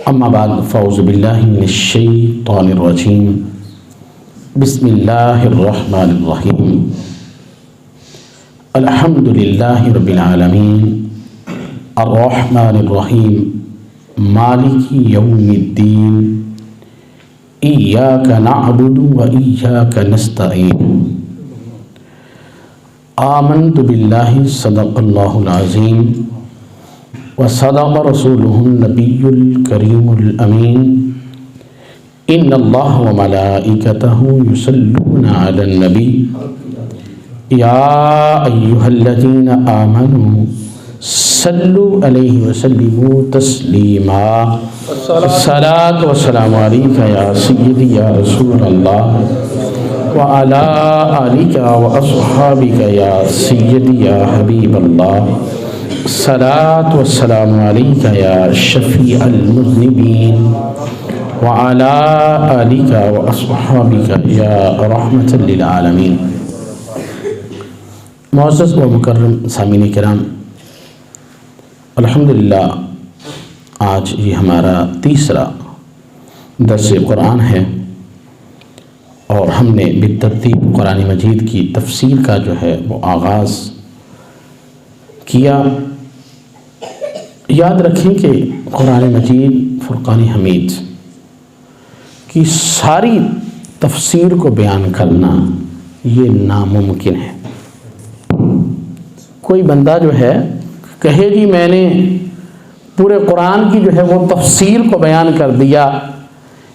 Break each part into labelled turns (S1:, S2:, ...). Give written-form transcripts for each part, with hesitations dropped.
S1: اما بعد فاعوذ باللہ من الشیطان الرجیم بسم اللہ الرحمن الرحیم الحمد للہ رب العالمین الرحمن الرحیم مالک یوم الدین ایاک نعبد و ایاک نستعین آمنت باللہ صدق اللہ العظیم وصدق رسولہ النبی الکریم الامین ان اللہ وملائکتہ یصلون علی النبی یا ایہا الذین آمنوا صلوا علیہ وسلموا تسلیما الصلاۃ والسلام علیک یا سیدی یا رسول اللہ وعلی آلک واصحابک یا سیدی یا حبیب اللہ الصلاۃ والسلام علیک یا شفیع المذنبین وعلی آلک واصحابک یا رحمۃ للعالمین۔ معزز و مکرم سامعین کرام، الحمدللہ آج یہ ہمارا تیسرا درس قرآن ہے اور ہم نے بالترتیب قرآن مجید کی تفسیر کا جو ہے وہ آغاز کیا۔ یاد رکھیں کہ قرآن مجید فرقان حمید کی ساری تفسیر کو بیان کرنا یہ ناممکن ہے۔ کوئی بندہ جو ہے کہے جی میں نے پورے قرآن کی جو ہے وہ تفسیر کو بیان کر دیا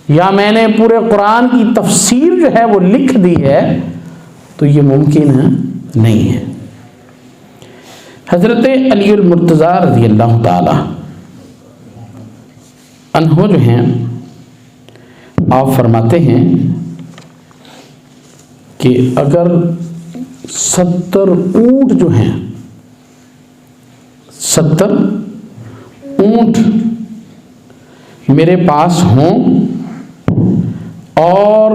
S1: یا میں نے پورے قرآن کی تفسیر جو ہے وہ لکھ دی ہے، تو یہ ممکن نہیں ہے۔ حضرت علی المرتضیٰ رضی اللہ تعالی عنہ جو ہیں آپ فرماتے ہیں کہ اگر 70 اونٹ جو ہیں 70 اونٹ میرے پاس ہوں اور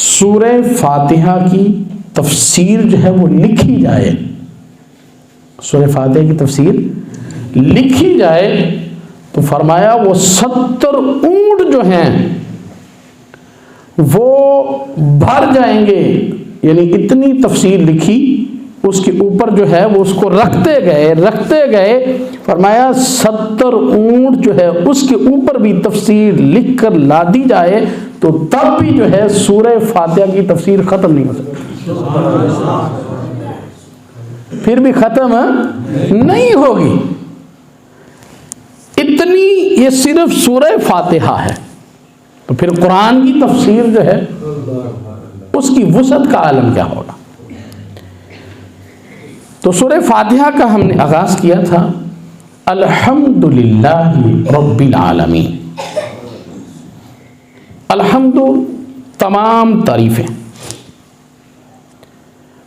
S1: سورہ فاتحہ کی تفسیر جو ہے وہ لکھی جائے، سورہ فاتحہ کی تفسیر لکھی جائے، تو فرمایا وہ 70 اونٹ جو ہیں وہ بھر جائیں گے، یعنی اتنی تفسیر لکھی اس کے اوپر جو ہے وہ اس کو رکھتے گئے، فرمایا 70 اونٹ جو ہے اس کے اوپر بھی تفسیر لکھ کر لا دی جائے تو تب بھی جو ہے سورہ فاتحہ کی تفسیر ختم نہیں ہو سکتی، پھر بھی ختم نہیں ہوگی۔ اتنی یہ صرف سورہ فاتحہ ہے، تو پھر قرآن کی تفسیر جو ہے اس کی وسعت کا عالم کیا ہوگا۔ تو سورہ فاتحہ کا ہم نے آغاز کیا تھا الحمدللہ رب العالمین۔ الحمد تمام تعریفیں،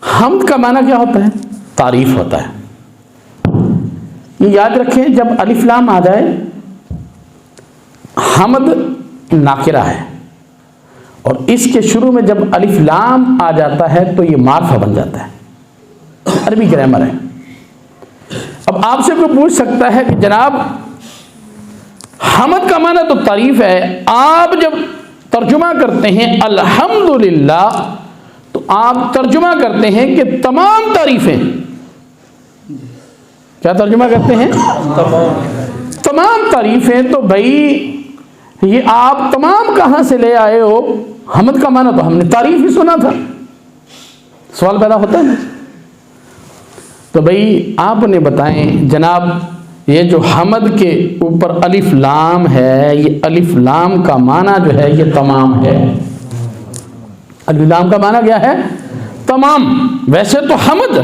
S1: حمد کا معنی کیا ہوتا ہے؟ تعریف ہوتا ہے۔ یہ یاد رکھیں جب الف لام آ جائے، حمد ناکرہ ہے اور اس کے شروع میں جب الف لام آ جاتا ہے تو یہ معرفہ بن جاتا ہے، عربی گرامر ہے۔ اب آپ سے کوئی پوچھ سکتا ہے کہ جناب حمد کا معنی تو تعریف ہے، آپ جب ترجمہ کرتے ہیں الحمدللہ تو آپ ترجمہ کرتے ہیں کہ تمام تعریفیں، کیا ترجمہ کرتے ہیں؟ تمام تعریفیں۔ تو بھائی یہ آپ تمام کہاں سے لے آئے ہو؟ حمد کا معنی تو ہم نے تعریف ہی سنا تھا، سوال پیدا ہوتا ہے نا۔ تو بھائی آپ نے بتائیں جناب یہ جو حمد کے اوپر الف لام ہے، یہ الف لام کا معنی جو ہے یہ تمام ہے۔ الف لام کا معنی کیا ہے؟ تمام۔ ویسے تو حمد،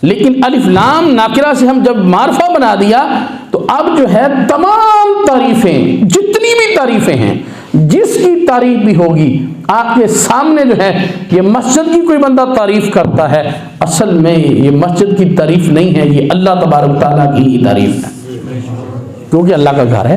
S1: لیکن الف لام ناکرہ سے ہم جب معرفہ بنا دیا تو اب جو ہے تمام تعریفیں، جتنی بھی تعریفیں ہیں، جس کی تعریف بھی ہوگی آپ کے سامنے جو ہے، یہ مسجد کی کوئی بندہ تعریف کرتا ہے، اصل میں یہ مسجد کی تعریف نہیں ہے، یہ اللہ تبارک و تعالیٰ کی ہی تعریف ہے، کیونکہ اللہ کا گھر ہے۔